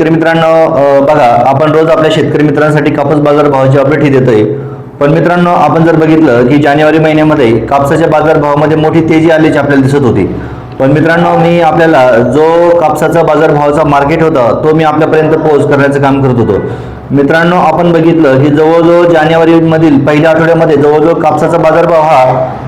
शेतकरी मित्रांनो, बघा आपण रोज आपल्या शेतकरी मित्रांसाठी कापूस बाजार भावाची अपडेट ही देतोय। पण मित्रांनो, आपण जर बघितलं की जानेवारी महिन्यामध्ये कापसाच्या बाजार भावामध्ये मोठी तेजी आल्याची आपल्याला दिसत होती। पण मित्रांनो, मी आपल्याला जो कापसाचा बाजार भावाचा मार्केट होता तो मी आपल्यापर्यंत पोहोच करण्याचं काम करत होतो। मित्रांनो, आपण बघितलं की जवळजवळ जानेवारी मधील पहिल्या आठवड्यामध्ये जवळजवळ कापसाचा बाजारभाव हा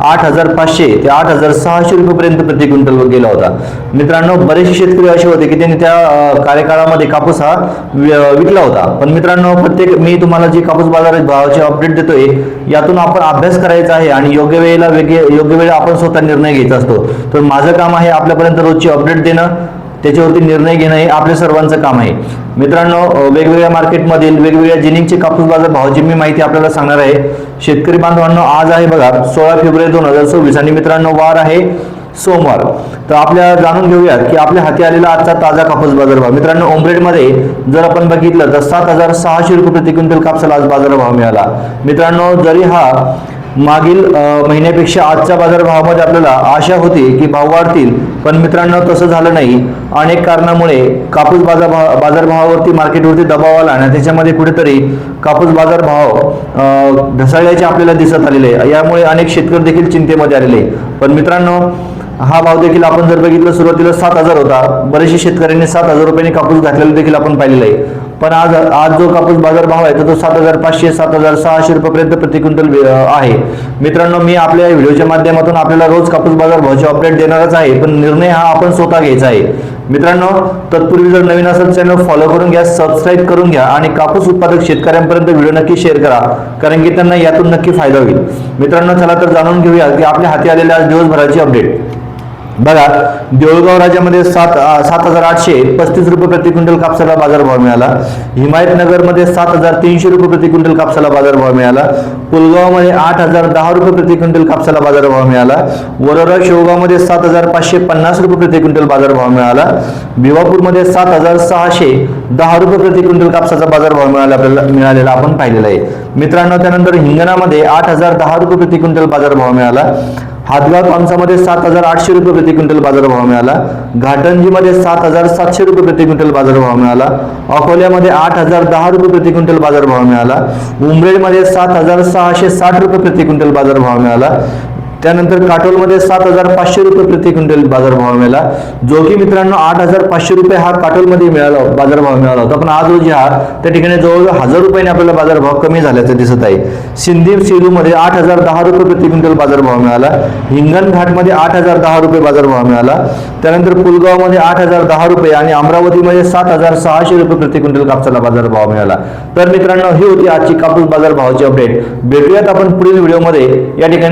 8,500 ते 8,600 रुपयेपर्यंत प्रति क्विंटल गेला होता। मित्रांनो, बरेचसे शेतकरी असे होते की त्यांनी त्या कार्यकाळामध्ये कापूस हा विकला होता। पण मित्रांनो, मी तुम्हाला जी कापूस बाजार भावाची अपडेट देतोय यातून आपण अभ्यास करायचा आहे आणि योग्य वेळेला आपण स्वतः निर्णय घ्यायचा असतो। तर माझं काम आहे आपल्यापर्यंत रोजची अपडेट देणं, त्याच्यावरती निर्णय घेणं हे आपल्या सर्वांचं काम आहे। मित्रांनो, वेगवेगळ्या मार्केटमधील वेगवेगळ्या जिनिंगचे कापूस बाजार भावाची मी माहिती आपल्याला सांगणार आहे। शेतकरी बांधवांनो, आज आहे बघा 16 फेब्रुवारी 2024 आणि मित्रांनो वार आहे सोमवार। तर आपल्या जाणून घेऊया की आपल्या हाती आलेला आजचा ताजा कापूस बाजार भाव। मित्रांनो, ओमरेडमध्ये जर आपण बघितलं तर 7,600 रुपये प्रति क्विंटल कापसाला आज बाजार भाव मिळाला। मित्रांनो, जरी हा मागील महिन्यापेक्षा आजच्या बाजार भावामध्ये आपल्याला आशा होती की भाव वाढतील, पण मित्रांनो तसं झालं नाही। अनेक कारणामुळे कापूस बाजार भावावरती मार्केटवरती दबाव आला आणि त्याच्यामध्ये कुठेतरी कापूस बाजार भाव ढासळल्याचे आपल्याला दिसत आलेले आहे। यामुळे अनेक शेतकरी देखील चिंतेमध्ये आलेले। पण मित्रांनो, हा भाव देखील आपण जर बघितलं सुरुवातीला 7,000 होता। बरेचशे शेतकऱ्यांनी 7,000 रुपयांनी कापूस घातलेला देखील आपण पाहिलेला आहे। पण आज जो कापूस बाजार भाव आहे तो 7,500 7,600 रुपयेपर्यंत प्रति क्विंटल आहे। मित्रांनो, मी आपल्या व्हिडिओच्या माध्यमातून आपल्याला रोज कापूस बाजार भावाची अपडेट देणारच आहे, पण निर्णय हा आपण स्वतः घ्यायचा आहे। मित्रांनो, तत्पूर्वी जर नवीन असेल चॅनल फॉलो करून घ्या, सबस्क्राईब करून घ्या आणि कापूस उत्पादक शेतकऱ्यांपर्यंत व्हिडिओ नक्की शेअर करा, कारण की त्यांना यातून नक्की फायदा होईल। मित्रांनो, चला तर जाणून घेऊया की आपल्या हाती आलेल्या आज दिवसभराची अपडेट। बघा, देऊळगाव राज्यामध्ये 7,835 रुपये प्रति क्विंटल कापसाला बाजारभाव मिळाला। हिमायतनगरमध्ये 7,300 रुपये प्रति क्विंटल कापसाला बाजारभाव मिळाला। पुलगावमध्ये 8,010 रुपये प्रति क्विंटल कापसाला बाजारभाव मिळाला। वरोरा शेवगावमध्ये 7,550 रुपये प्रति क्विंटल बाजारभाव मिळाला। भिवापूरमध्ये 7,610 रुपये प्रति क्विंटल कापसाचा बाजारभाव मिळालेला आपण पाहिलेला आहे। मित्रांनो, त्यानंतर हिंगणामध्ये 8,010 रुपये प्रति क्विंटल बाजारभाव मिळाला। हातगाव तामसामध्ये 7,800 रुपये प्रति क्विंटल बाजारभाव मिळाला। घाटंजीमध्ये 7,700 रुपये प्रति क्विंटल बाजारभाव मिळाला। अकोल्यामध्ये 8,010 रुपये प्रति क्विंटल बाजारभाव मिळाला। उमरेडमध्ये 7,660 रुपये प्रति क्विंटल बाजारभाव मिळाला। त्यानंतर काटोलमध्ये 7,500 रुपये प्रति क्विंटल बाजारभाव मिळाला, जो की मित्रांनो 8,500 रुपये हा काटोलमध्ये बाजारभाव मिळाला होता। पण आज रोजी हा त्या ठिकाणी जवळजवळ 1,000 रुपयांनी आपल्याला बाजारभाव कमी झाल्याचं दिसत आहे। सिंधी सेलूमध्ये 8,010 रुपये प्रति क्विंटल बाजारभाव मिळाला। हिंगणघाटमध्ये 8,010 रुपये बाजारभाव मिळाला। त्यानंतर पुलगावमध्ये 8,010 रुपये आणि अमरावतीमध्ये 7,600 रुपये प्रति क्विंटल कापसाला बाजारभाव मिळाला। तर मित्रांनो, ही होती आजची कापूस बाजार भावाची अपडेट। भेटूयात आपण पुढील व्हिडिओमध्ये। या ठिकाणी